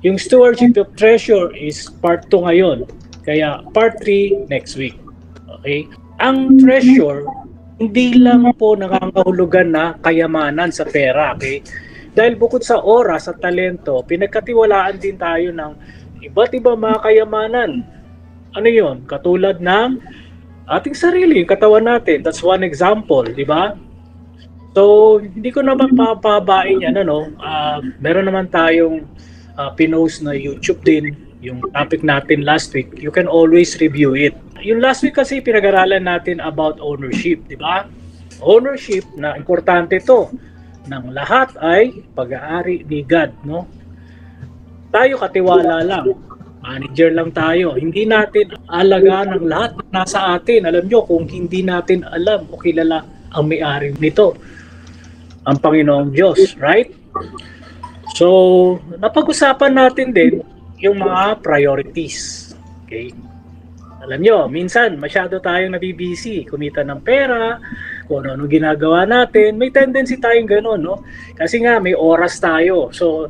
Yung stewardship of treasure is part 2 ngayon. Kaya part 3 next week. Okay? Ang treasure, hindi lang po nangangahulugan na kayamanan sa pera. Okay? Dahil bukod sa oras at talento, pinagkatiwalaan din tayo ng iba't iba mga kayamanan. Ano yun? Katulad ng ating sarili, yung katawan natin. That's one example, di ba? So, hindi ko naman papabain yan, ano? Meron naman tayong pinost na YouTube din, yung topic natin last week. You can always review it. Yung last week kasi pinag-aralan natin about ownership, di ba? Ownership na importante to. Ng lahat ay pag-aari ni God, no? Tayo katiwala lang. Manager lang tayo. Hindi natin alagaan ng lahat na nasa atin. Alam nyo, kung hindi natin alam o kilala ang may-ari nito, ang Panginoong Diyos, right? So, napag-usapan natin din yung mga priorities. Okay? Alam nyo, minsan masyado tayong nabibisi, kumita ng pera, kung ano ginagawa natin, may tendency tayong gano'n, no? Kasi nga, may oras tayo. So,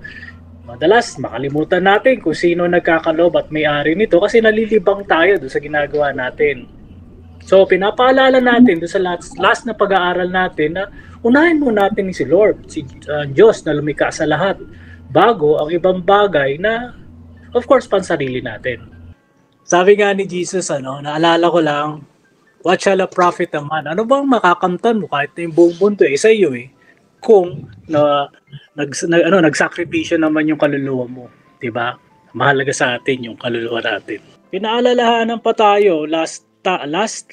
madalas makalimutan natin kung sino nagkakalob at may-ari nito kasi nalilibang tayo doon sa ginagawa natin. So, pinapaalala natin doon sa last na pag-aaral natin na unahin mo natin si Lord, si Diyos na lumikha sa lahat, bago ang ibang bagay na, of course, pansarili natin. Sabi nga ni Jesus, naalala ko lang, what shall a profit a man? Ano bang makakamtan mo kahit na yung buong mundo sa iyo kung nagsakripisyo naman yung kaluluwa mo, 'di ba? Mahalaga sa atin yung kaluluwa natin. Pinaalalahanan pa tayo last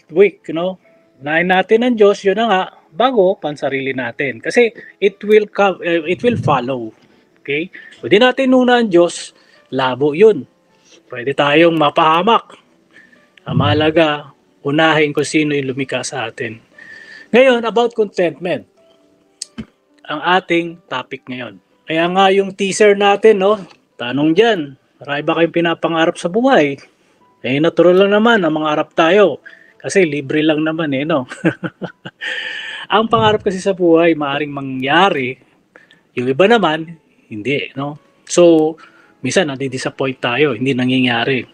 week, unahin natin ang Diyos, yun na nga, bago pansarili natin. Kasi it will follow. Okay? Kung di natin una ang Diyos, labo yun. Pwede tayong mapahamak. Ang mahalaga, unahin kung sino yung lumikha sa atin. Ngayon, about contentment. Ang ating topic ngayon. Kaya nga yung teaser natin, tanong dyan, marami ba kayong pinapangarap sa buhay? Natural lang naman na mangarap tayo. Kasi libre lang naman Ang pangarap kasi sa buhay, maaring mangyari. Yung iba naman, hindi, So, minsan nadi-disappoint tayo, hindi nangyayari.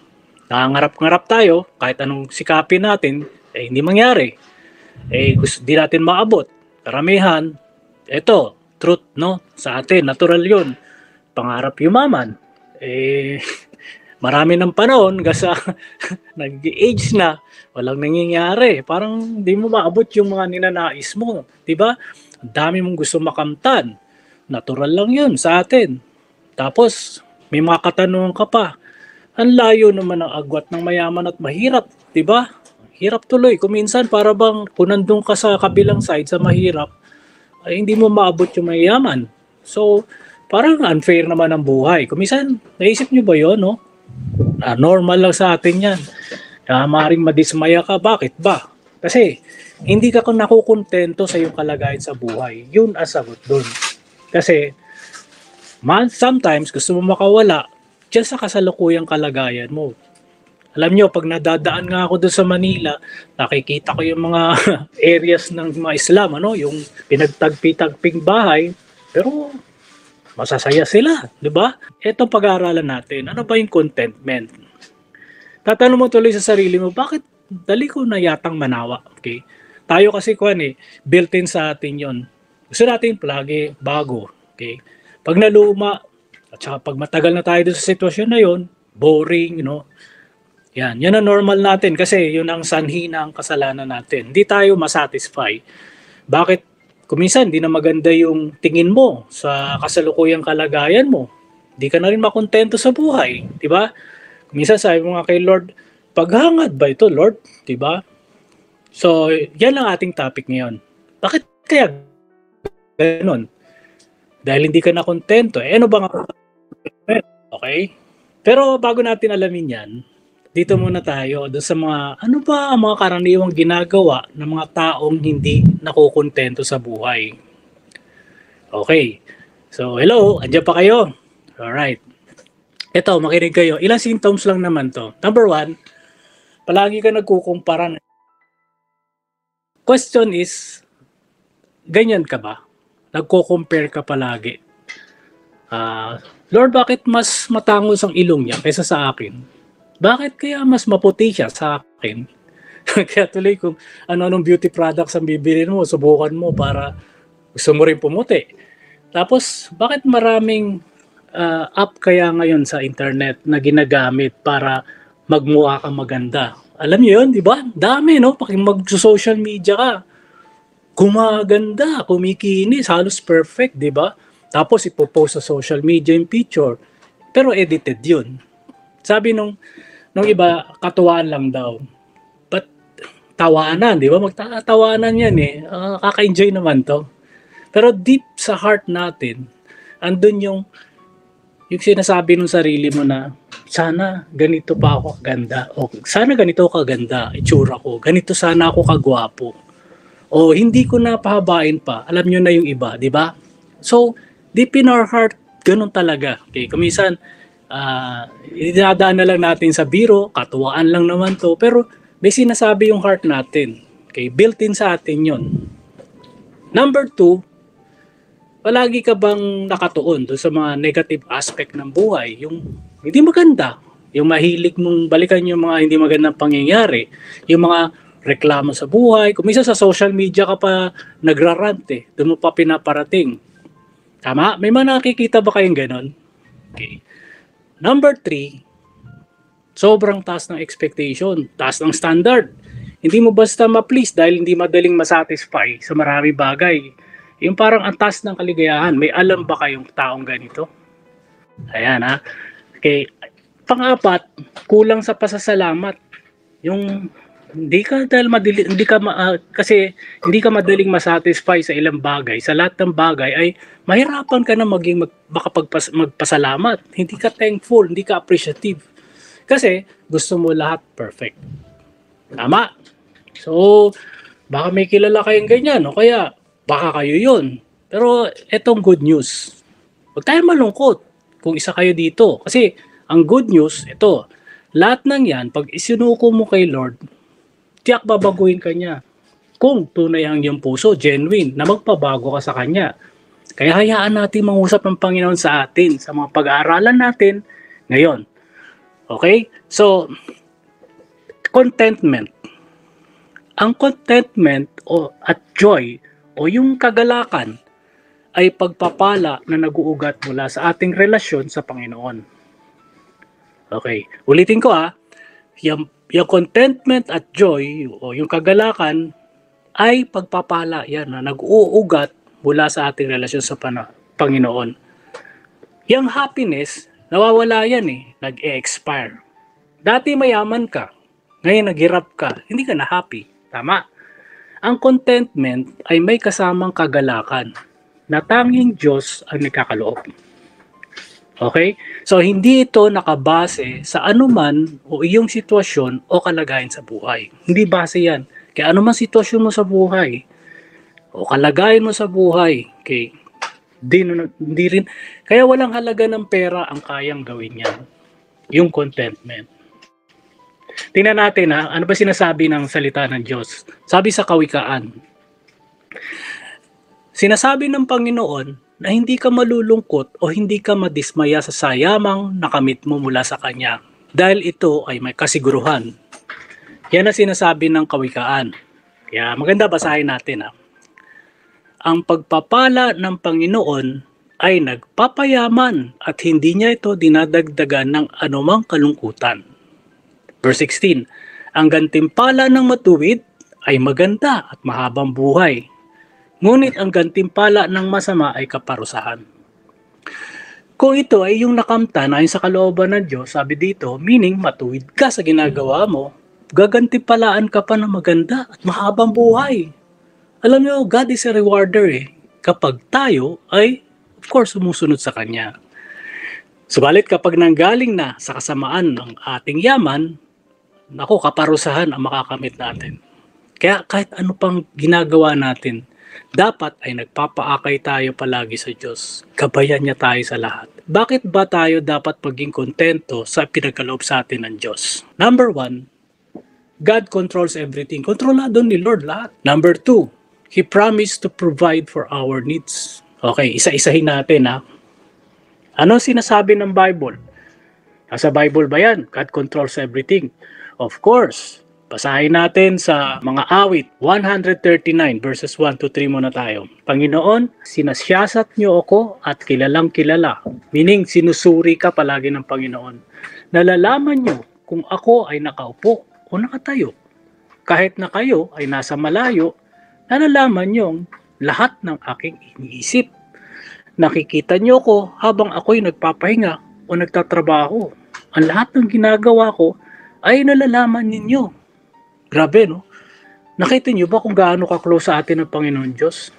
Nangangarap-ngarap tayo, kahit anong sikapin natin, hindi mangyari. Di natin maabot. Karamihan, ito, truth, sa atin, natural yun. Pangarap yumaman. Marami ng panahon, kasi nag-age na, walang nangyayari. Parang di mo maabot yung mga ninanais mo. Diba? Ang dami mong gusto makamtan. Natural lang yun sa atin. Tapos, may mga katanungan ka pa. Ang layo naman ang agwat ng mayaman at mahirap. Diba? Hirap tuloy. Kung minsan, para bang kung nandun ka sa kabilang side, sa mahirap, ay hindi mo maabot yung mayaman. So, parang unfair naman ang buhay. Kung minsan, naisip nyo ba yun, normal lang sa atin yan. Maaaring madismaya ka. Bakit ba? Kasi, hindi ka nakukontento sa iyong kalagayan sa buhay. Yun ang sagot dun. Kasi, sometimes gusto mo makawala dyan sa kasalukuyang kalagayan mo. Alam nyo, pag nadadaan nga ako doon sa Manila, nakikita ko yung mga areas ng mga Islam, yung pinagtagpi-tagping bahay, pero masasaya sila, di ba? Ito pag-aaralan natin, ano ba yung contentment? Tatanong mo tuloy sa sarili mo, bakit dali ko na yatang manawa? Okay? Tayo kasi built-in sa atin yon. Gusto natin palagi bago. Okay? Pag naluma, at saka pag matagal na tayo sa sitwasyon na yon, boring, Yan ang normal natin kasi yun ang sanhi ng kasalanan natin. Hindi tayo masatisfy. Bakit? Kung minsan, hindi na maganda yung tingin mo sa kasalukuyang kalagayan mo. Hindi ka na rin makontento sa buhay. Diba? Kung minsan sabi mo nga kay Lord, paghangad ba ito, Lord? Diba? So, yan ang ating topic ngayon. Bakit kaya ganun? Dahil hindi ka na kontento. Ano ba nga? Okay? Pero bago natin alamin yan, dito muna tayo doon sa mga, ano ba ang mga karaniwang ginagawa ng mga taong hindi nakukontento sa buhay? Okay. So, hello. Andiyan pa kayo? Alright. Ito, makinig kayo. Ilang symptoms lang naman to. Number 1, palagi ka nagkukumpara. Question is, ganyan ka ba? Nagko-compare ka palagi Lord, bakit mas matangos ang ilong niya kaysa sa akin? Bakit kaya mas maputi siya sa akin? Kaya tuloy kung ano-anong beauty products ang bibilin mo, subukan mo para gusto mo rin pumuti. Tapos, bakit maraming app kaya ngayon sa internet na ginagamit para magmukha kang maganda? Alam niyo yun, di ba? Dami, no? Pag mag-social media ka, gumaganda, kumikinis, halos perfect, di ba? Tapos ipopost sa social media yung picture. Pero edited yun. Sabi nung iba, katuwaan lang daw. But tawanan, di ba? Magtatawanan yan eh. Kaka-enjoy naman to. Pero deep sa heart natin, andun yung sinasabi ng sarili mo na sana ganito pa ako kaganda o sana ganito kaganda itsura ko, ganito sana ako kagwapo o hindi ko na pahabain pa, alam nyo na yung iba, di ba? So deep in our heart, ganun talaga. Okay, kumisan idadaan na lang natin sa biro, katuwaan lang naman to, pero may sinasabi yung heart natin. Okay, built-in sa atin yun. Number 2, palagi ka bang nakatuon doon sa mga negative aspect ng buhay? Yung hindi maganda, yung mahilig mong balikan yung mga hindi magandang pangyayari, yung mga reklamo sa buhay. Kung minsan sa social media ka pa nagrarant doon mo pa pinaparating. Tama? May mga nakikita ba kayong ganon? Okay. Number 3, sobrang taas ng expectation, taas ng standard. Hindi mo basta ma-please dahil hindi madaling masatisfy sa marami bagay. Yung parang ang taas ng kaligayahan. May alam ba kayong taong ganito? Ayan ha. Okay. Pang-apat, kulang sa pasasalamat. Yung hindi ka kasi hindi ka madaling masatisfy sa ilang bagay. Sa lahat ng bagay ay mahirapan ka na magpasalamat. Hindi ka thankful, hindi ka appreciative. Kasi gusto mo lahat perfect. Tama? So, baka may kilala kayong ganyan, o kaya baka kayo yun. Pero etong good news. Huwag tayo malungkot kung isa kayo dito. Kasi ang good news, ito, lahat ng yan, pag isinuko mo kay Lord, tiyak babaguhin ka niya. Kung tunay ang iyong puso, genuine, na magpabago ka sa Kanya. Kaya hayaan natin mangusap ng Panginoon sa atin, sa mga pag-aaralan natin ngayon. Okay? So, contentment. Ang contentment at joy o yung kagalakan ay pagpapala na nag-uugat mula sa ating relasyon sa Panginoon. Okay, ulitin ko yung contentment at joy o yung kagalakan ay pagpapala yan na nag-uugat mula sa ating relasyon sa Panginoon. Yung happiness, nawawala yan nag-e-expire. Dati mayaman ka, ngayon naghirap ka, hindi ka na happy. Tama? Ang contentment ay may kasamang kagalakan na tanging Diyos ang nagkakaloob. Okay? So, hindi ito nakabase sa anuman o iyong sitwasyon o kalagayan sa buhay. Hindi base yan. Kaya anuman sitwasyon mo sa buhay o kalagayan mo sa buhay, okay, hindi rin, kaya walang halaga ng pera ang kayang gawin yan. Yung contentment. Tingnan natin ano ba sinasabi ng salita ng Diyos? Sabi sa Kawikaan, sinasabi ng Panginoon na hindi ka malulungkot o hindi ka madismaya sa sayamang nakamit mo mula sa Kanya dahil ito ay may kasiguruhan. Yan ang sinasabi ng Kawikaan. Kaya maganda basahin natin. Ang pagpapala ng Panginoon ay nagpapayaman at hindi niya ito dinadagdagan ng anumang kalungkutan. Verse 16, ang gantimpala ng matuwid ay maganda at mahabang buhay. Ngunit ang gantimpala ng masama ay kaparusahan. Kung ito ay yung nakamtan ayon sa kalooban ng Diyos, sabi dito, meaning matuwid ka sa ginagawa mo, gagantimpalaan ka pa ng maganda at mahabang buhay. Alam niyo, God is a rewarder kapag tayo ay, of course, sumusunod sa Kanya. Subalit kapag nanggaling na sa kasamaan ng ating yaman, naku, kaparusahan ang makakamit natin. Kaya kahit ano pang ginagawa natin, dapat ay nagpapaakay tayo palagi sa Diyos. Gabayan niya tayo sa lahat. Bakit ba tayo dapat maging kontento sa pinagkaloob sa atin ng Diyos? Number 1, God controls everything. Kontrolado ni Lord lahat. Number 2, He promised to provide for our needs. Okay, isa-isahin natin Ano sinasabi ng Bible? Nasa Bible ba yan? God controls everything. Of course. Basahin natin sa mga awit, 139 verses 1 to 3 muna tayo. Panginoon, sinasyasat niyo ako at kilalang kilala. Meaning, sinusuri ka palagi ng Panginoon. Nalalaman niyo kung ako ay nakaupo o nakatayo. Kahit na kayo ay nasa malayo, nalalaman niyo lahat ng aking iniisip. Nakikita niyo ko habang ako'y nagpapahinga o nagtatrabaho. Ang lahat ng ginagawa ko ay nalalaman ninyo. Grabe, no? Nakita niyo ba kung gaano ka-close sa atin ng Panginoon Diyos?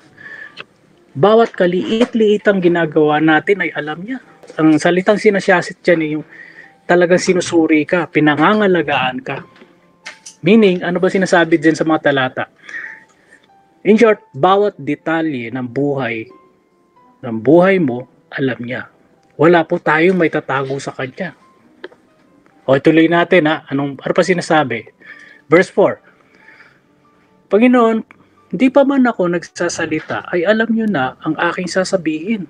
Bawat kaliit-liitang ginagawa natin ay alam niya. Ang salitang sinasyasit dyan yung talagang sinusuri ka, pinangangalagaan ka. Meaning, ano ba sinasabi dyan sa mga talata? In short, bawat detalye ng buhay mo, alam niya. Wala po tayong may tatago sa Kanya. O, ituloy natin ha. Ano pa sinasabi? Verse 4. Panginoon, hindi pa man ako nagsasalita ay alam niyo na ang aking sasabihin.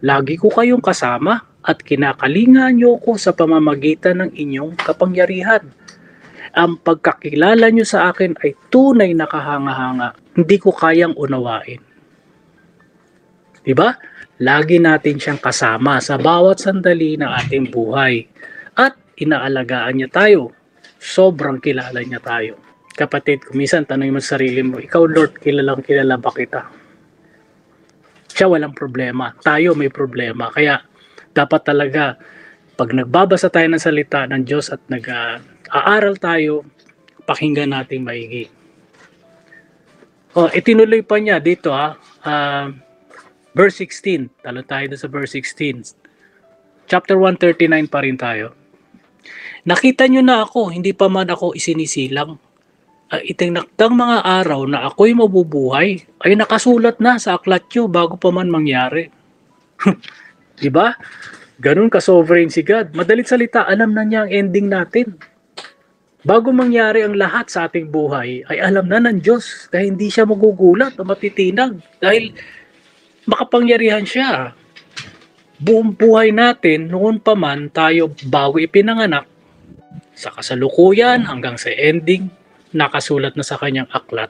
Lagi ko kayong kasama at kinakalinga niyo ko sa pamamagitan ng inyong kapangyarihan. Ang pagkakilala niyo sa akin ay tunay na kahanga-hanga. Hindi ko kayang unawain. Diba? Lagi natin siyang kasama sa bawat sandali ng ating buhay. At inaalagaan niya tayo. Sobrang kilala niya tayo. Kapatid, kumisan tanongin mo sa sarili mo, ikaw Lord, kilala ba kita? Siya walang problema. Tayo may problema. Kaya dapat talaga, pag nagbabasa tayo ng salita ng Diyos at nag-aaral tayo, pakinggan natin maigi. Itinuloy pa niya dito verse 16. Talo tayo sa verse 16. Chapter 139 pa rin tayo. Nakita nyo na ako, hindi pa man ako isinisilang. Itinakdang mga araw na ako'y mabubuhay ay nakasulat na sa aklat nyo bago pa man mangyari. Diba? Ganun ka-sovereign si God. Madalit salita, alam na niya ang ending natin. Bago mangyari ang lahat sa ating buhay, ay alam na ng Diyos dahil hindi siya magugulat o matitinag. Dahil makapangyarihan siya. Buong buhay natin, noon pa man tayo bago ipinanganak, sa kasalukuyan hanggang sa ending, nakasulat na sa kanyang aklat.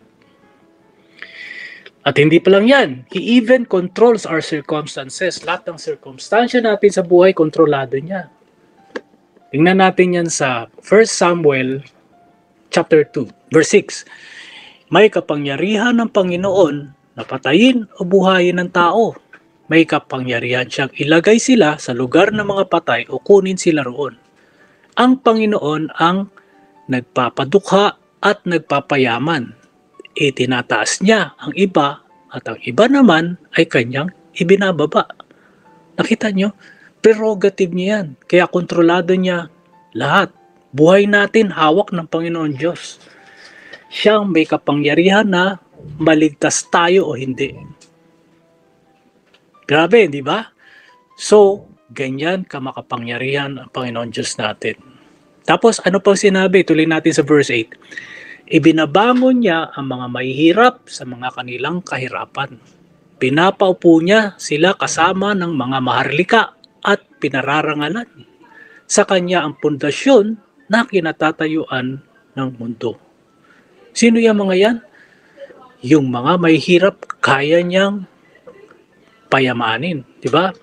At hindi pa lang yan, He even controls our circumstances. Lahat ng circumstansya natin sa buhay, kontrolado niya. Tingnan natin yan sa 1 Samuel chapter 2, verse 6. May kapangyarihan ng Panginoon na patayin o buhayin ng tao. May kapangyarihan siyang ilagay sila sa lugar ng mga patay o kunin sila roon. Ang Panginoon ang nagpapadukha at nagpapayaman. Itinataas niya ang iba at ang iba naman ay kanyang ibinababa. Nakita nyo? Prerogative niya yan. Kaya kontrolado niya lahat. Buhay natin hawak ng Panginoon Diyos. Siyang may kapangyarihan na maligtas tayo o hindi. Grabe, di ba? So, ganyan kamakapangyarihan ang Panginoon Diyos natin. Tapos, ano pang sinabi? Tuloy natin sa verse 8. Ibinabangon niya ang mga mahihirap sa mga kanilang kahirapan. Pinapaupo niya sila kasama ng mga maharlika at pinararangalan. Sa kanya ang pundasyon na kinatatayuan ng mundo. Sino yung mga yan? Yung mga mahihirap, kaya niyang payamanin. Diba?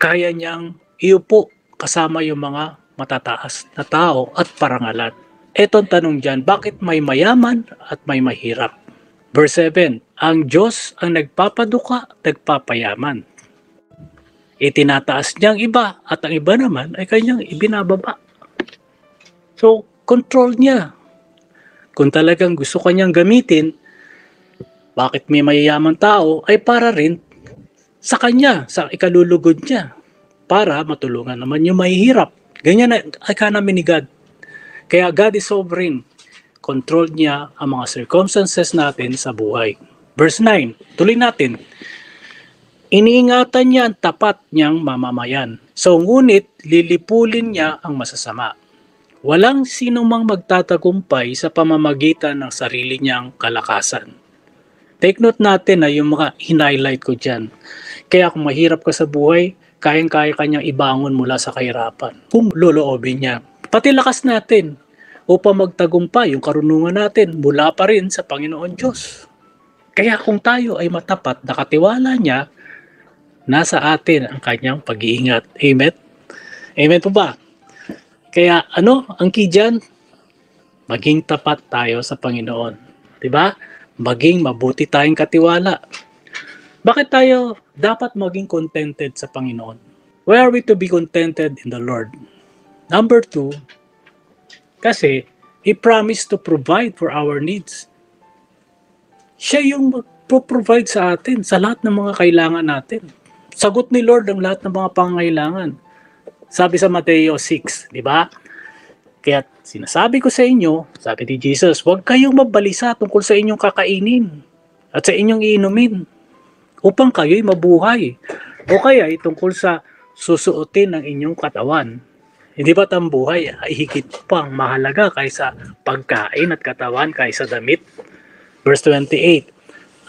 Kaya niyang iupo kasama yung mga matataas na tao at parangalan. Etong tanong dyan, bakit may mayaman at may mahirap? Verse 7, ang Diyos ang nagpapaduka, nagpapayaman. Itinataas niya ang iba at ang iba naman ay kanyang ibinababa. So, control niya. Kung talagang gusto kanyang gamitin, bakit may mayayaman tao ay para rin sa kanya, sa ikalulugod niya, para matulungan naman yung mahihirap. Ganyan na economy ni God. Kaya God is sovereign. Control niya ang mga circumstances natin sa buhay. Verse 9, tuloy natin. Iniingatan niya ang tapat niyang mamamayan. So ngunit lilipulin niya ang masasama. Walang sinumang magtatagumpay sa pamamagitan ng sarili niyang kalakasan. Take note natin na yung mga hin-highlight ko dyan. Kaya kung mahirap ka sa buhay, kayang-kaya kanyang ibangon mula sa kahirapan kung loloobin niya. Pati lakas natin upang magtagumpay yung karunungan natin mula pa rin sa Panginoon Diyos. Kaya kung tayo ay matapat, nakatiwala niya, nasa atin ang kanyang pag-iingat. Amen? Amen po ba? Kaya ang key dyan? Maging tapat tayo sa Panginoon. Diba? Maging mabuti tayong katiwala. Bakit tayo dapat maging contented sa Panginoon? Why are we to be contented in the Lord? Number 2, kasi He promised to provide for our needs. Siya yung magpo-provide sa atin sa lahat ng mga kailangan natin. Sagot ni Lord ang lahat ng mga pangangailangan. Sabi sa Mateo 6, di ba? Kaya sinasabi ko sa inyo, sabi ni Jesus, huwag kayong mabalisa tungkol sa inyong kakainin at sa inyong iinumin upang kayo'y mabuhay. O kaya tungkol sa susuotin ng inyong katawan. Hindi ba't ang buhay ay higit pang mahalaga kaysa pagkain at katawan kaysa damit? Verse 28,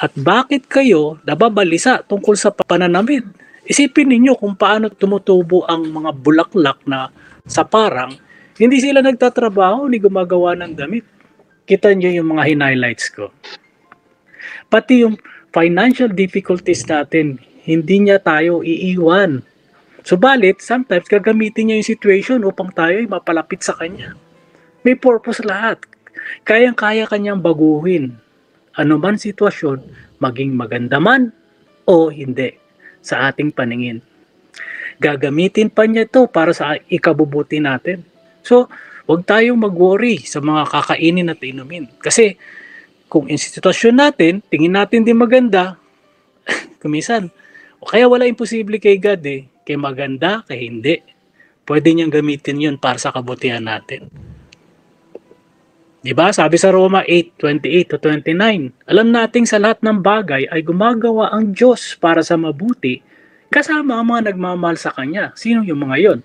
at bakit kayo nababalisa tungkol sa pananamit? Isipin ninyo kung paano tumutubo ang mga bulaklak na sa parang, hindi sila nagtatrabaho ni gumagawa ng damit. Kita nyo yung mga highlights ko. Pati yung financial difficulties natin, hindi niya tayo iiwan. Subalit, sometimes gagamitin niya yung situation upang tayo ay mapalapit sa Kanya. May purpose lahat. Kayang-kaya Kanyang baguhin. Ano man sitwasyon, maging maganda man o hindi sa ating paningin. Gagamitin pa niya ito para sa ikabubuti natin. So, huwag tayong mag-worry sa mga kakainin at inumin. Kasi, kung in sitwasyon natin, tingin natin din maganda, kumisan, o kaya wala imposible kay God kay maganda, kay hindi. Pwede niyang gamitin yun para sa kabutihan natin. Diba? Sabi sa Roma 8:28-29, alam nating sa lahat ng bagay ay gumagawa ang Diyos para sa mabuti, kasama ang mga nagmamahal sa Kanya. Sino yung mga yon?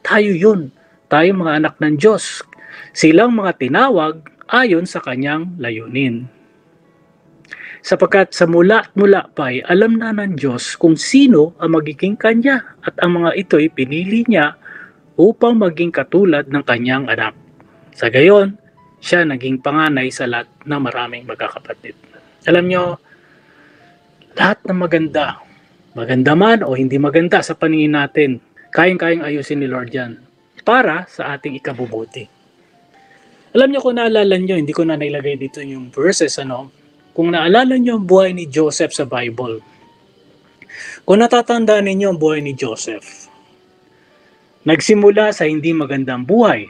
Tayo yun. Tayo mga anak ng Diyos. Silang mga tinawag ayon sa Kanyang layunin. Sapagkat sa mula-mula pa ay alam na ng Diyos kung sino ang magiging Kanya at ang mga ito'y pinili Niya upang maging katulad ng Kanyang anak. Sa gayon, siya naging panganay sa lahat ng maraming magkakapatid. Alam nyo, lahat ng maganda, maganda man o hindi maganda sa paningin natin, kayang-kayang ayusin ni Lord yan para sa ating ikabubuti. Alam nyo, kung naalala nyo, hindi ko na nailagay dito yung verses, kung naalala nyo ang buhay ni Joseph sa Bible, kung natatandaan ninyo ang buhay ni Joseph, nagsimula sa hindi magandang buhay,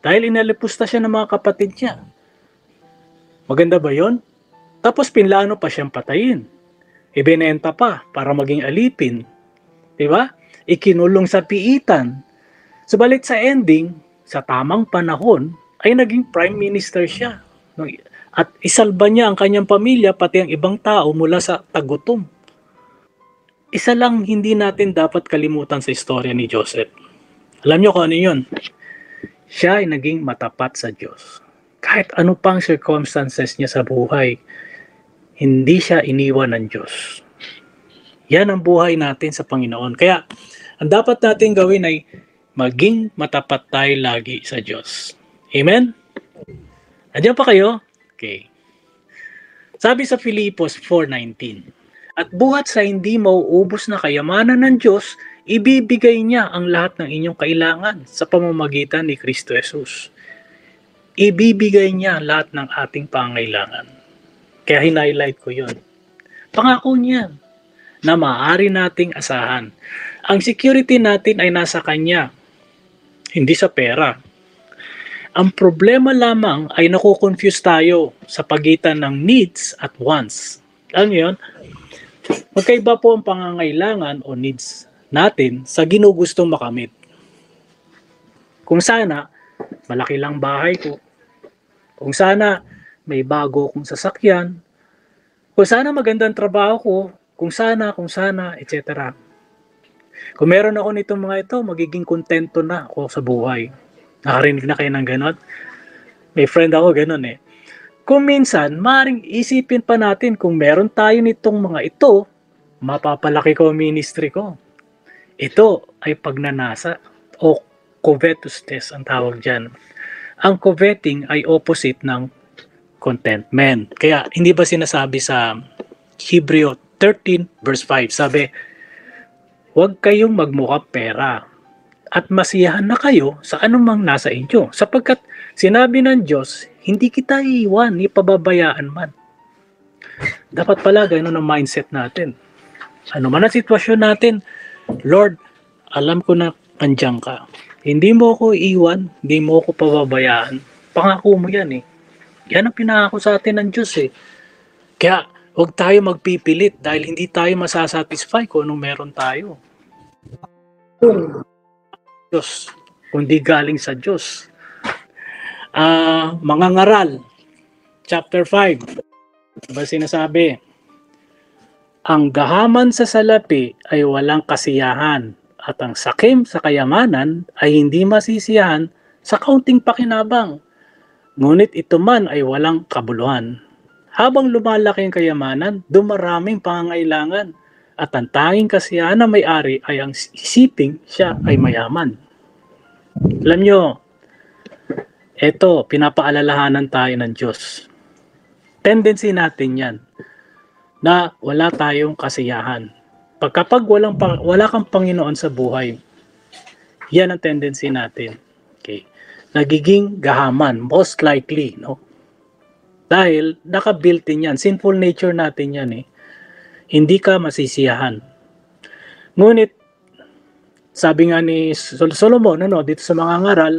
dahil inalipusta siya ng mga kapatid niya. Maganda ba yon? Tapos pinlano pa siyang patayin. Ibinenta pa para maging alipin. Diba? Ikinulong sa piitan. Subalit sa ending, sa tamang panahon, ay naging prime minister siya. At isalba niya ang kanyang pamilya pati ang ibang tao mula sa tagutom. Isa lang hindi natin dapat kalimutan sa istorya ni Joseph. Alam niyo kung ano yun? Siya ay naging matapat sa Diyos. Kahit ano pang circumstances niya sa buhay, hindi siya iniwan ng Diyos. Yan ang buhay natin sa Panginoon. Kaya, ang dapat natin gawin ay maging matapat tayo lagi sa Diyos. Amen? Andiyan pa kayo? Okay. Sabi sa Filipos 4:19, at buhat sa hindi mauubos na kayamanan ng Diyos, ibibigay niya ang lahat ng inyong kailangan sa pamamagitan ni Kristo Jesus. Ibibigay niya lahat ng ating pangailangan. Kaya hinighlight ko yun. Pangako niya na maaari nating asahan. Ang security natin ay nasa Kanya, hindi sa pera. Ang problema lamang ay nakukonfuse tayo sa pagitan ng needs at wants. Alam niyo yun? Magkaiba po ang pangangailangan o needs natin sa ginugustong makamit. Kung sana, malaki lang bahay ko. Kung sana, may bago akong sasakyan. Kung sana magandang trabaho ko. Kung sana, etc. Kung meron ako nitong mga ito, magiging kontento na ako sa buhay. Nakarinig na kayo ng ganon? May friend ako ganon Kung minsan, maaaring isipin pa natin kung meron tayo nitong mga ito, mapapalaki ko ang ministry ko. Ito ay pagnanasa o covetousness ang tawag dyan. Ang coveting ay opposite ng contentment. Kaya hindi ba sinasabi sa Hebreo 13 verse 5, sabi, huwag kayong magmukhang pera at masiyahan na kayo sa anumang nasa inyo, sapagkat sinabi ng Diyos, hindi kita iiwan, ipababayaan man. Dapat pala ganun ang mindset natin. Ano man ang sitwasyon natin, Lord, alam ko na andyan ka. Hindi mo ako iiwan, hindi mo ako pababayaan. Pangako mo yan eh. Yan ang pinangako sa atin ng Diyos eh. Kaya huwag tayo magpipilit dahil hindi tayo masasatisfy kung anong meron tayo. Diyos, kundi galing sa Diyos. Mga ngaral, chapter 5, ba sinasabi, ang gahaman sa salapi ay walang kasiyahan at ang sakim sa kayamanan ay hindi masisiyahan sa kaunting pakinabang. Ngunit ito man ay walang kabuluhan. Habang lumalaki ang kayamanan, dumaraming pangangailangan at ang tanging kasiyahan na may-ari ay ang isiping siya ay mayaman. Alam nyo, eto, pinapaalalahanan tayo ng Diyos. Tendency natin yan na wala tayong kasiyahan. Pagkapag wala kang Panginoon sa buhay, yan ang tendency natin. Okay. Nagiging gahaman, most likely, no? Dahil naka-built-in yan. Sinful nature natin yan eh. Hindi ka masisiyahan. Ngunit, sabi nga ni Solomon, dito sa mga ngaral,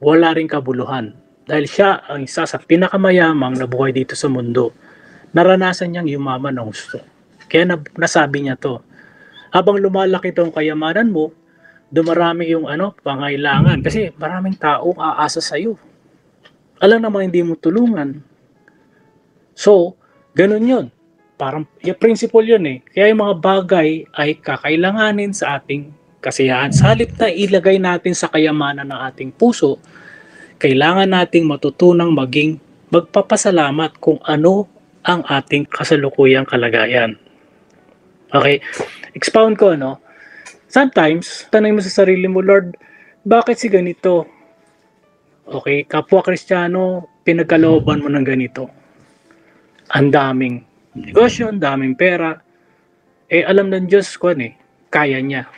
wala ring kabuluhan. Dahil siya ang isa sa pinakamayamang na buhay dito sa mundo. Naranasan niyang yumaman ng gusto. Kaya nasabi niya to. Habang lumalaki itong kayamanan mo, dumarami yung pangailangan. Kasi maraming taong aasa sa'yo. Alam naman hindi mo tulungan. So, ganun yun. Parang, yung principle yun eh. Kaya yung mga bagay ay kakailanganin sa ating kasiyahan. Sa halip na ilagay natin sa kayamanan ng ating puso, kailangan nating matutunang magpapasalamat kung ano ang ating kasalukuyang kalagayan. Okay? Expound ko, Sometimes, tanong mo sa sarili mo, Lord, bakit si ganito? Okay, kapwa Kristiyano, pinagkalooban mo ng ganito. Ang daming negosyo, ang daming pera. Alam ng Diyos ko, kaya niya.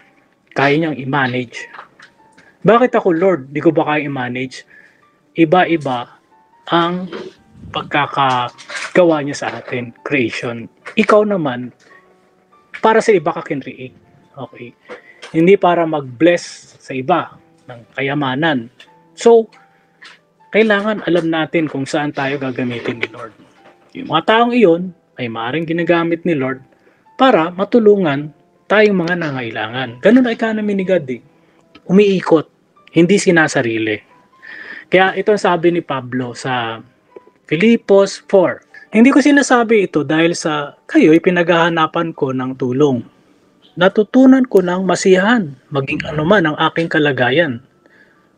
Kaya niyang i-manage. Bakit ako, Lord, di ko ba kaya i-manage? Iba-iba ang pagkakagawa niya sa atin, creation. Ikaw naman, para sa iba ka kinreate. Okay? Hindi para mag-bless sa iba ng kayamanan. So, kailangan alam natin kung saan tayo gagamitin ni Lord. Yung mga taong iyon ay maaaring ginagamit ni Lord para matulungan tayong mga nangailangan. Ganun ang economy ni God eh. Umiikot, hindi sinasarili. Kaya ito ang sabi ni Pablo sa Filipos 4. Hindi ko sinasabi ito dahil sa kayo'y pinaghahanapan ko ng tulong. Natutunan ko ng masiyahan, maging anuman ang aking kalagayan.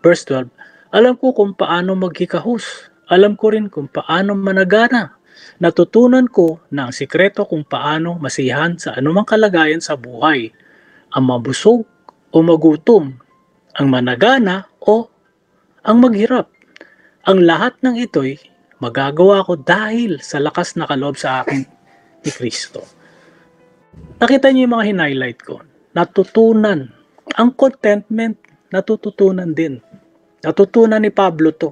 Verse 12, alam ko kung paano maghikahos. Alam ko rin kung paano managana. Natutunan ko na ang sikreto kung paano masiyahan sa anumang kalagayan sa buhay. Ang mabusog o magutom, ang managana o ang maghirap. Ang lahat ng ito'y magagawa ko dahil sa lakas na kaloob sa akin ni Kristo. Nakita niyo yung mga hinighlight ko. Natutunan. Ang contentment, natututunan din. Natutunan ni Pablo to.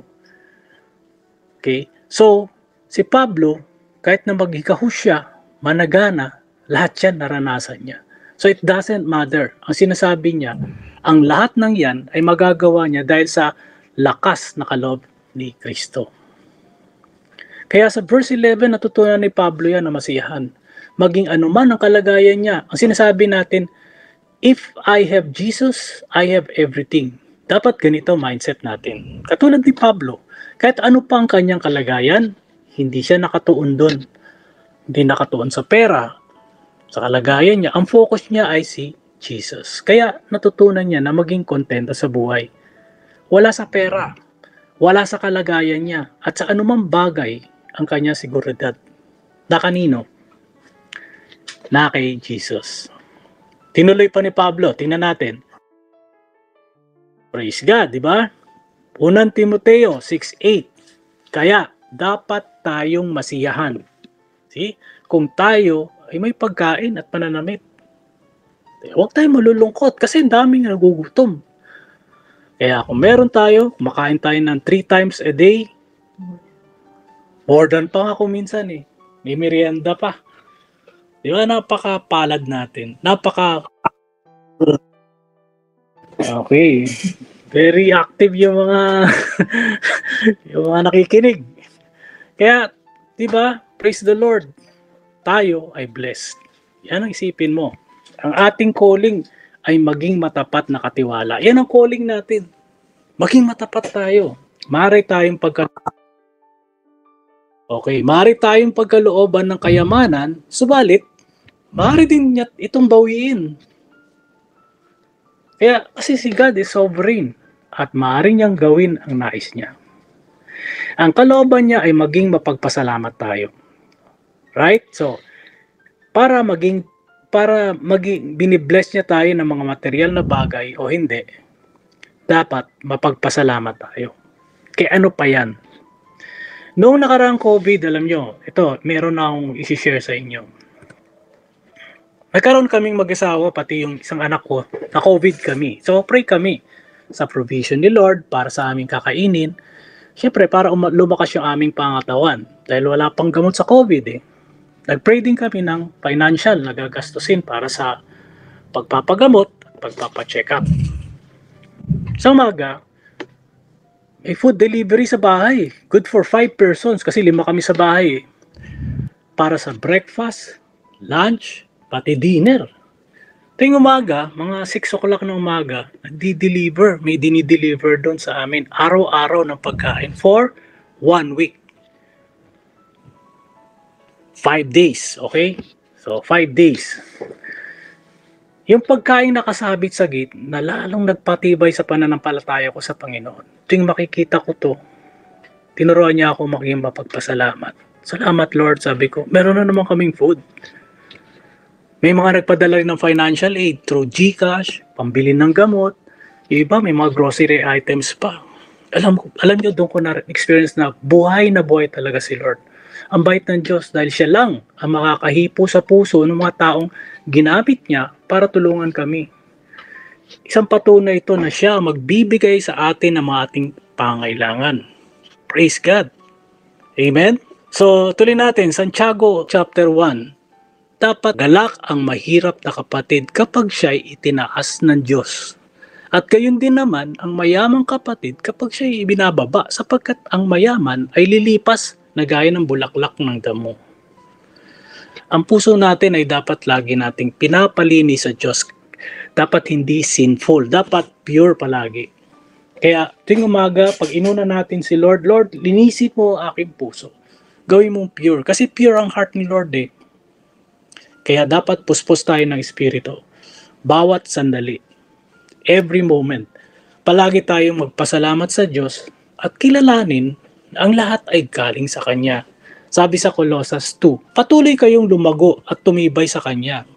Okay? So, si Pablo, kahit na maghikahos siya, managana, lahat yan naranasan niya. So, it doesn't matter. Ang sinasabi niya, ang lahat ng yan ay magagawa niya dahil sa lakas na kaloob ni Kristo. Kaya sa verse 11, natutunan ni Pablo yan na masiyahan. Maging anuman ang kalagayan niya. Ang sinasabi natin, if I have Jesus, I have everything. Dapat ganito mindset natin. Katulad ni Pablo, kahit ano pa ang kanyang kalagayan, hindi siya nakatuon doon. Hindi nakatuon sa pera, sa kalagayan niya. Ang focus niya ay si Jesus. Kaya natutunan niya na maging kontento sa buhay. Wala sa pera, wala sa kalagayan niya, at sa anumang bagay ang kanyang seguridad. Na kanino? Na kay Jesus. Tinuloy pa ni Pablo, tingnan natin. Praise God, di ba? Unang Timoteo 6:8. Kaya dapat tayong masiyahan. See? Kung tayo ay may pagkain at pananamit, huwag tayong malulungkot kasi daming nagugutom. Kaya kung meron tayo, kumakain tayo ng 3 times a day, more than pa nga kung minsan eh. May merienda pa. Di ba, napakapalad natin. Okay. Very active yung mga yung mga nakikinig. Kaya, di ba, praise the Lord. Tayo ay blessed. Yan ang isipin mo. Ang ating calling ay maging matapat na katiwala. Yan ang calling natin. Maging matapat tayo. Maaari tayong pagkalooban ng kayamanan, subalit, maaari din niya itong bawiin. Kaya kasi si God is sovereign at maaari niyang gawin ang nais niya. Ang kalooban niya ay maging mapagpasalamat tayo. Right? So, para maging binibless niya tayo ng mga material na bagay o hindi, dapat mapagpasalamat tayo. Kaya ano pa yan? Noong nakaraang COVID, alam nyo, ito, meron na akong isi-share sa inyo. Nagkaroon kaming mag-asawa, pati yung isang anak ko, na COVID kami. So, pray kami sa provision ni Lord para sa aming kakainin. Siyempre, para lumakas yung aming pangatawan. Dahil wala pang gamot sa COVID eh. Nag-pray din kami ng financial na gagastusin para sa pagpapagamot at pagpapacheck up. Sa umaga, may food delivery sa bahay. Good for 5 persons kasi 5 kami sa bahay. Para sa breakfast, lunch, pati dinner. Tuwing umaga, mga 6 o'clock ng umaga, nagdi-deliver. May dinideliver doon sa amin. Araw-araw ng pagkain for 1 week. 5 days, okay? So, 5 days. Yung pagkain nakasabit sa gate, na lalong nagpatibay sa pananampalataya ko sa Panginoon. Tuwing makikita ko to, tinuruan niya ako maging mapagpasalamat. Salamat Lord, sabi ko. Meron na naman kaming food. May mga nagpadala rin ng financial aid through GCash, pambili ng gamot. Yung iba, may mga grocery items pa. Alam niyo, doon ko na experience na buhay talaga si Lord. Ang bait ng Diyos dahil siya lang ang makakahipo sa puso ng mga taong ginamit niya para tulungan kami. Isang patunay ito na siya magbibigay sa atin ng mga ating pangailangan. Praise God. Amen? So, tuloy natin, Santiago chapter 1. Dapat galak ang mahirap na kapatid kapag siya'y itinaas ng Diyos. At gayon din naman ang mayamang kapatid kapag siya'y ibinababa sapagkat ang mayaman ay lilipas na gaya ng bulaklak ng damo. Ang puso natin ay dapat lagi nating pinapalinis sa Diyos. Dapat hindi sinful. Dapat pure palagi. Kaya tuwing umaga, pag inuna natin si Lord, Lord, linisin mo ang aking puso. Gawin mong pure. Kasi pure ang heart ni Lord eh. Kaya dapat puspos tayo ng Espiritu. Bawat sandali. Every moment. Palagi tayong magpasalamat sa Diyos at kilalanin na ang lahat ay galing sa Kanya. Sabi sa Colossus 2, patuloy kayong lumago at tumibay sa Kanya.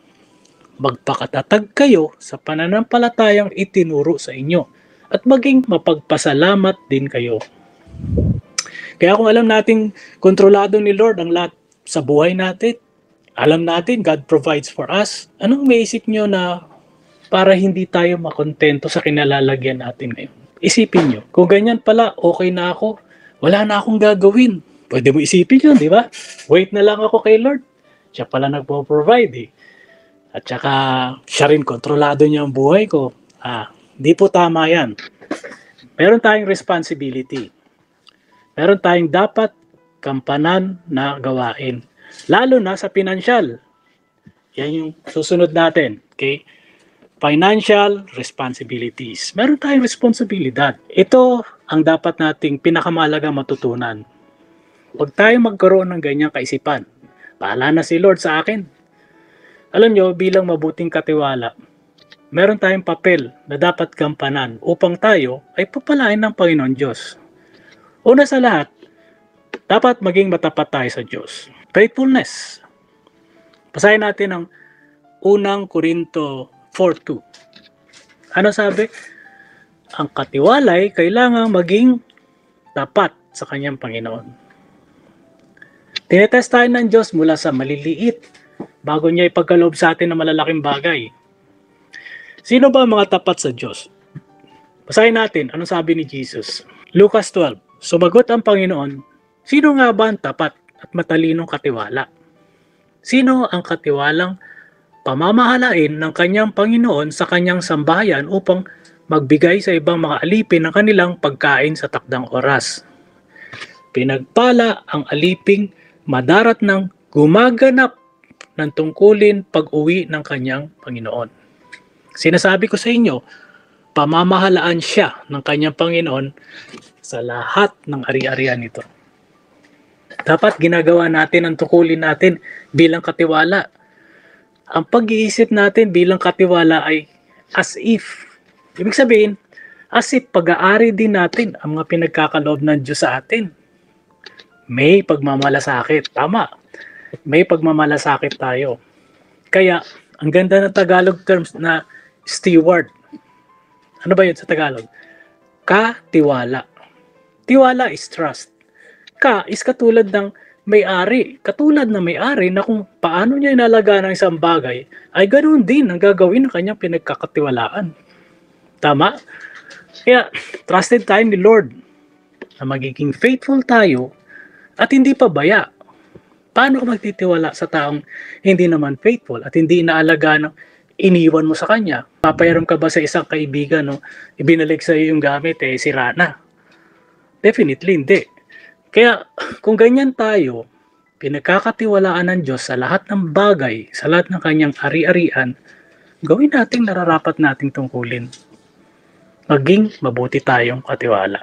Magpakatatag kayo sa pananampalatayang itinuro sa inyo at maging mapagpasalamat din kayo. Kaya kung alam nating kontrolado ni Lord ang lahat sa buhay natin, alam natin God provides for us, anong maisip nyo na para hindi tayo makontento sa kinalalagyan natin ngayon? Isipin nyo, kung ganyan pala, okay na ako, wala na akong gagawin. Pwede mo isipin yun, di ba? Wait na lang ako kay Lord. Siya pala nagpo-provide eh. At saka, siya rin kontrolado niya ang buhay ko. Di po tama yan. Meron tayong responsibility. Meron tayong dapat kampanan na gawain. Lalo na sa financial. Yan yung susunod natin. Okay? Financial responsibilities. Meron tayong responsibilidad. Ito ang dapat nating pinakamahalagang matutunan. Huwag tayo magkaroon ng ganyang kaisipan. Bahala na si Lord sa akin. Alam nyo, bilang mabuting katiwala, meron tayong papel na dapat gampanan upang tayo ay papalain ng Panginoon Diyos. Una sa lahat, dapat maging matapat tayo sa Diyos. Faithfulness. Basahin natin ang unang Korinto 4:2. Ano sabi? Ang katiwala ay kailangang maging tapat sa kanyang Panginoon. Tinetest tayo ng Diyos mula sa maliliit bago niya ipagkaloob sa atin ng malalaking bagay. Sino ba ang mga tapat sa Diyos? Basahin natin, ano sabi ni Jesus? Lucas 12. Sumagot ang Panginoon, sino nga ba ang tapat at matalinong katiwala? Sino ang katiwalang pamamahalain ng kanyang Panginoon sa kanyang sambahayan upang magbigay sa ibang mga alipin ng kanilang pagkain sa takdang oras? Pinagpala ang aliping madarat ng gumaganap ng tungkulin pag-uwi ng kanyang Panginoon. Sinasabi ko sa inyo, pamamahalaan siya ng kanyang Panginoon sa lahat ng ari-arian nito. Dapat ginagawa natin ang tungkulin natin bilang katiwala. Ang pag-iisip natin bilang katiwala ay as if. Ibig sabihin, as if pag-aari din natin ang mga pinagkakaloob ng Diyos sa atin. May pagmamalasakit. Tama. May pagmamalasakit tayo. Kaya, ang ganda ng Tagalog terms na steward. Ano ba yun sa Tagalog? Katiwala. Tiwala is trust. Ka is katulad ng may-ari. Katulad ng may-ari na kung paano niya inalagaan ng isang bagay, ay ganoon din ang gagawin ng kanyang pinagkakatiwalaan. Tama? Kaya, trusted tayo ni Lord na magiging faithful tayo at hindi pabaya. Paano ka magtitiwala sa taong hindi naman faithful at hindi inaalagaan ng iniwan mo sa kanya? Papayaram ka ba sa isang kaibigan, no? Ibinalik sa iyo yung gamit, sira na? Definitely hindi. Kaya kung ganyan tayo, pinagkakatiwalaan ng Diyos sa lahat ng bagay, sa lahat ng kanyang ari-arian, gawin natin nararapat nating tungkulin. Maging mabuti tayong katiwala.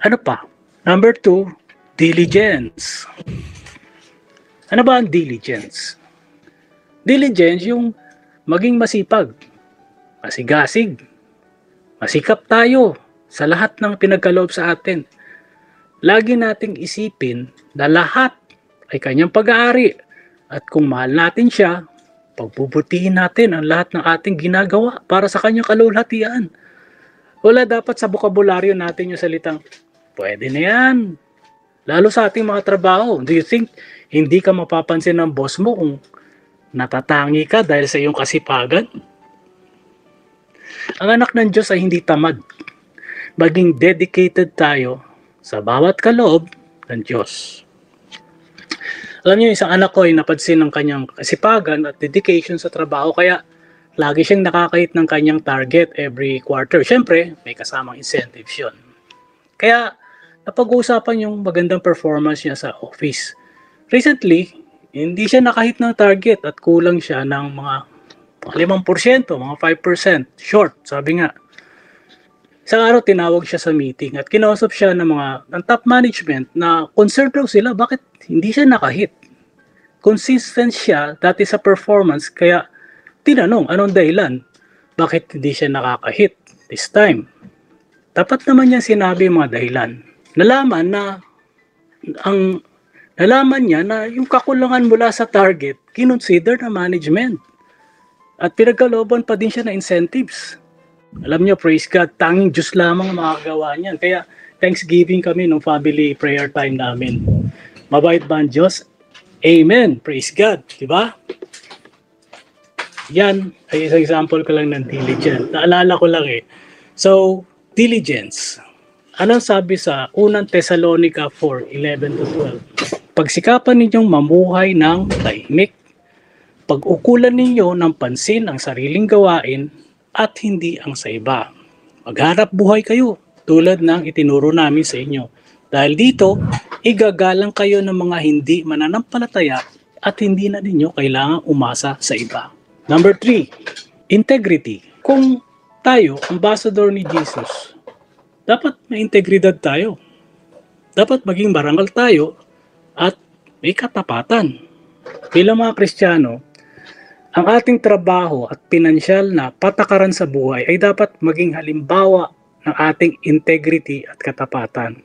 Ano pa? Number 2, diligence. Ano ba ang diligence? Diligence yung maging masipag, masigasig, masikap tayo sa lahat ng pinagkaloob sa atin. Lagi nating isipin na lahat ay kanyang pag-aari at kung mahal natin siya, pagbubutihin natin ang lahat ng ating ginagawa para sa kanyang kalulhatian. Wala dapat sa bokabularyo natin yung salitang, pwede na yan. Lalo sa ating mga trabaho. Do you think hindi ka mapapansin ng boss mo kung natatangi ka dahil sa iyong kasipagan? Ang anak ng Diyos ay hindi tamad. Maging dedicated tayo sa bawat kaloob ng Diyos. Alam niyo, isang anak ko ay napansin ng kanyang kasipagan at dedication sa trabaho, kaya lagi siyang nakakahit ng kanyang target every quarter. Siyempre, may kasamang incentives yun. Kaya, napag-uusapan yung magandang performance niya sa office. Recently, hindi siya nakahit ng target at kulang siya ng mga 5%, mga 5% short, sabi nga. Isang araw tinawag siya sa meeting at kinausap siya ng top management na concerned daw sila bakit hindi siya nakahit. Consistent siya dati sa performance, kaya tinanong anong dahilan bakit hindi siya nakakahit this time. Dapat naman niya sinabi yung mga dahilan. Nalaman niya na yung kakulangan mula sa target, kinonsider na management. At pinagkalooban pa din siya na incentives. Alam niyo, praise God, tanging Diyos lamang makagawa niyan. Kaya Thanksgiving kami nung family prayer time namin. Mabait ba ang Diyos? Amen. Praise God. Diba? Yan ay isang example ko lang ng diligence. Naalala ko lang So, diligence. Anong sabi sa unang Thessalonica 4:11-12? Pagsikapan ninyong mamuhay ng tahimik, pag-ukulan ninyo ng pansin ang sariling gawain at hindi ang sa iba. Maghanap buhay kayo tulad ng itinuro namin sa inyo. Dahil dito, igagalang kayo ng mga hindi mananampalataya at hindi na ninyo kailangang umasa sa iba. Number 3, integrity. Kung tayo, ambassador ni Jesus, dapat may integridad tayo. Dapat maging marangal tayo at may katapatan. Bilang mga Kristiyano, ang ating trabaho at pinansyal na patakaran sa buhay ay dapat maging halimbawa ng ating integrity at katapatan.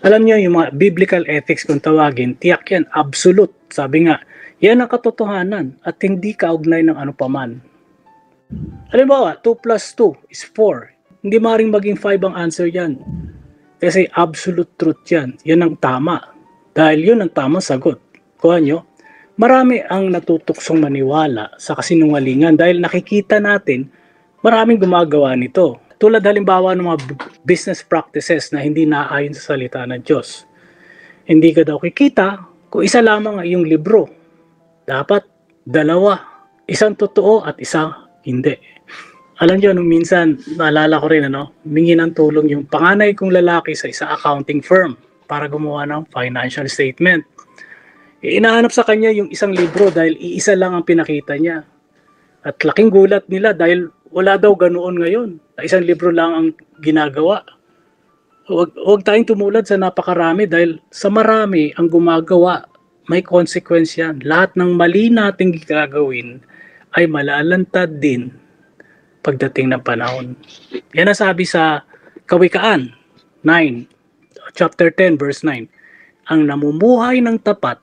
Alam niyo, yung mga biblical ethics kung tawagin, tiyak yan, absolute. Sabi nga, Yan ang katotohanan at hindi kaugnay ng ano paman. Halimbawa, 2 plus 2 is 4. Hindi maaaring maging 5 ang answer yan. Kasi absolute truth yan. Yan ang tama. Dahil yun ang tamang sagot. Kuha nyo, marami ang natutuksong maniwala sa kasinungalingan dahil nakikita natin maraming gumagawa nito. Tulad halimbawa ng mga business practices na hindi naayon sa salita ng Diyos. Hindi ka daw kikita kung isa lamang ang iyong libro. Dapat dalawa. Isang totoo at isang hindi. Alam niyo, nung minsan, naalala ko rin, humingi ng tulong yung panganay kong lalaki sa isang accounting firm para gumawa ng financial statement. Inahanap sa kanya yung isang libro dahil iisa lang ang pinakita niya. At laking gulat nila dahil wala daw ganoon ngayon. Isang libro lang ang ginagawa. Huwag tayong tumulad sa napakarami dahil sa marami ang gumagawa, may consequence yan. Lahat ng mali nating gagawin ay malalantad din pagdating ng panahon. Yan ang sabi sa Kawikaan 9, chapter 10, verse 9. Ang namumuhay ng tapat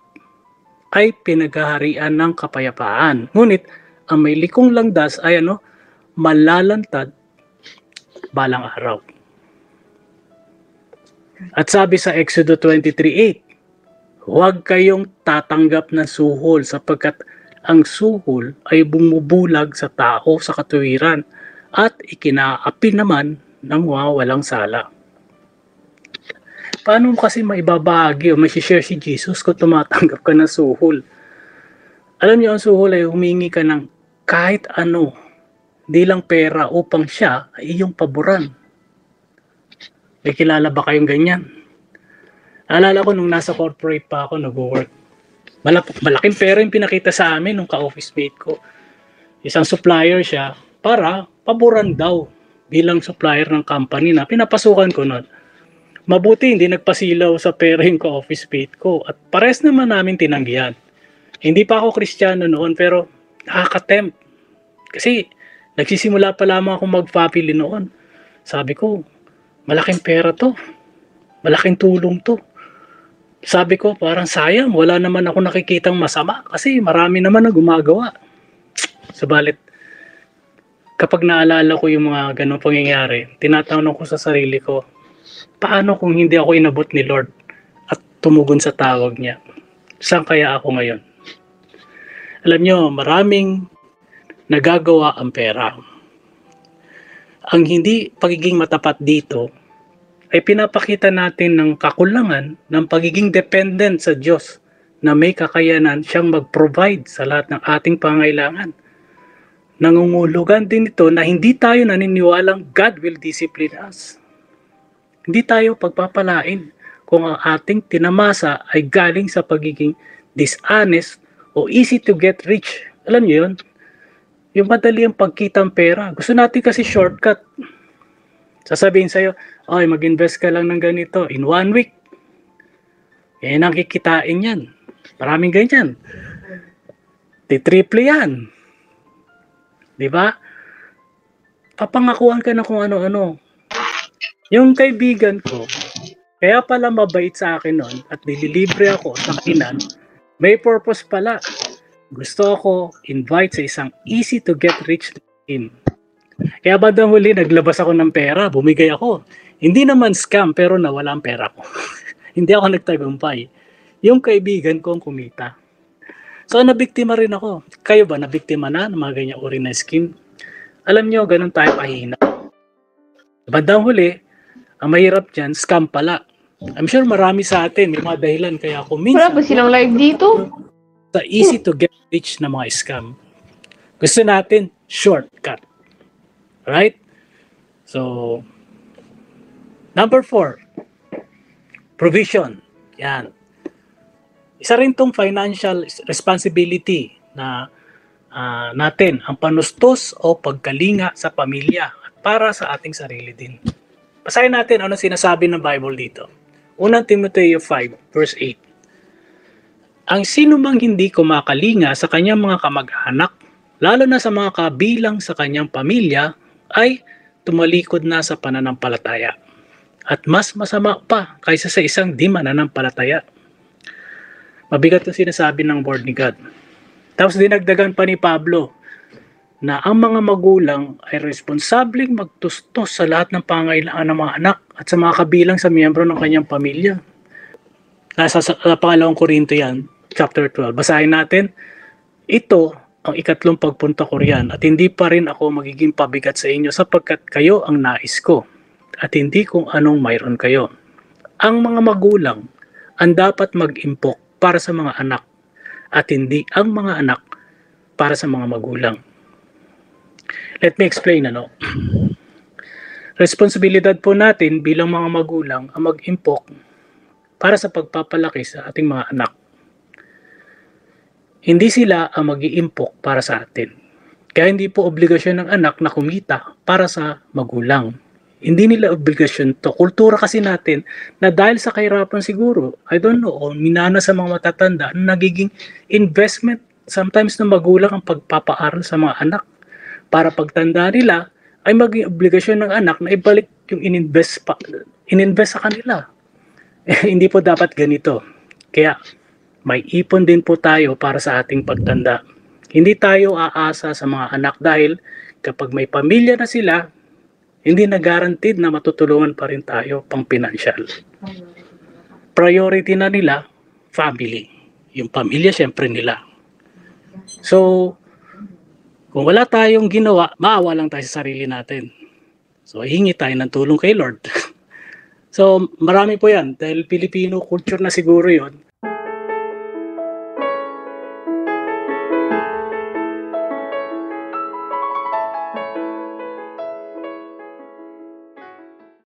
ay pinaghaharian ng kapayapaan. Ngunit, ang may likong langdas ay malalantad balang araw. At sabi sa Exodo 23:8, huwag kayong tatanggap ng suhol sapagkat ang suhol ay bumubulag sa tao sa katuwiran at ikinaapi naman ng walang sala. Paano mo kasi maibabahagi o may-share si Jesus kung tumatanggap ka ng suhol? Alam niyo, ang suhol ay humingi ka ng kahit ano, di lang pera upang siya ay iyong paboran. May kilala ba kayong ganyan? Alala ko nung nasa corporate pa ako, nag-work. Malaking pera yung pinakita sa amin nung ka-office mate ko. Isang supplier siya para paboran daw bilang supplier ng company na pinapasukan ko noon. Mabuti hindi nagpasilaw sa pera yung ka-office mate ko at pares naman namin tinanggihan. Hindi pa ako Kristiyano noon pero nakaka-tempt. Kasi nagsisimula pa lamang akong mag-family noon. Sabi ko, malaking pera to. Malaking tulong to. Sabi ko, parang sayang, wala naman ako nakikitang masama kasi marami naman na gumagawa. Subalit, kapag naalala ko yung mga ganong pangyayari, tinatanong ko sa sarili ko, paano kung hindi ako inabot ni Lord at tumugon sa tawag niya? Saan kaya ako ngayon? Alam nyo, maraming nagagawa ang pera. Ang hindi pagiging matapat dito ay pinapakita natin ng kakulangan ng pagiging dependent sa Diyos na may kakayanan siyang mag-provide sa lahat ng ating pangailangan. Nangungulugan din ito na hindi tayo naniniwalang God will discipline us. Hindi tayo pagpapalain kung ang ating tinamasa ay galing sa pagiging dishonest o easy to get rich. Alam niyo yun? Yung madali ang pagkitang pera. Gusto natin kasi shortcut. Sasabihin sa'yo, ay mag-invest ka lang ng ganito in 1 week. Yan ang kikitain yan. Maraming ganyan. Triple yan. Diba? Papangakuan ka na kung ano-ano. Yung kaibigan ko, kaya pala mabait sa akin noon at nililibre ako sa kinan, may purpose pala. Gusto ako invite sa isang easy to get rich scheme. Kaya bandang huli, naglabas ako ng pera, bumigay ako. Hindi naman scam, pero nawala ang pera ko. Hindi ako nagtagumpay. Yung kaibigan ko ang kumita. So, nabiktima rin ako. Kayo ba, nabiktima na ng mga ganyan uri na scheme? Alam nyo, ganun tayo kahina. Bandang huli, ang mahirap dyan, scam pala. I'm sure marami sa atin, may mga dahilan kaya ako minsan. Wala ba silang live dito? Sa easy to get rich na mga scam. Gusto natin, shortcut. Right? So, number 4, provision. Yan. Isa rin tong financial responsibility na natin, ang panustos o pagkalinga sa pamilya at para sa ating sarili din. Basahin natin ano sinasabi ng Bible dito. 1 Timoteo 5, verse 8. Ang sino mang hindi kumakalinga sa kanyang mga kamag-anak, lalo na sa mga kabilang sa kanyang pamilya, ay tumalikod na sa pananampalataya. At mas masama pa kaysa sa isang di mananampalataya. Mabigat ang sinasabi ng word ni God. Tapos dinagdagan pa ni Pablo na ang mga magulang ay responsableng magtustos sa lahat ng pangailangan ng mga anak at sa mga kabilang sa miyembro ng kanyang pamilya. Nasa pangalawang Korinto yan, chapter 12. Basahin natin. Ito ang ikatlong pagpunta ko riyan at hindi pa rin ako magiging pabigat sa inyo sapagkat kayo ang nais ko at hindi kung anong mayroon kayo. Ang mga magulang ang dapat mag-impok para sa mga anak at hindi ang mga anak para sa mga magulang. Let me explain, Responsibilidad po natin bilang mga magulang ang mag-impok para sa pagpapalaki sa ating mga anak. Hindi sila ang mag-iimpok para sa atin. Kaya hindi po obligasyon ng anak na kumita para sa magulang. Hindi nila obligasyon to. Kultura kasi natin na dahil sa kahirapan siguro, I don't know, o minana sa mga matatanda, nagiging investment sometimes ng magulang ang pagpapaaral sa mga anak. Para pagtanda nila, ay maging obligasyon ng anak na ibalik yung ininvest sa kanila. Hindi po dapat ganito. Kaya may ipon din po tayo para sa ating pagtanda. Hindi tayo aasa sa mga anak dahil kapag may pamilya na sila, hindi na guaranteed na matutulungan pa rin tayo pang pinansyal. Priority na nila, family. Yung pamilya, syempre nila. So, kung wala tayong ginawa, maawa lang tayo sa sarili natin. So, hingi tayo ng tulong kay Lord. So, marami po yan. Dahil Filipino culture na siguro yon.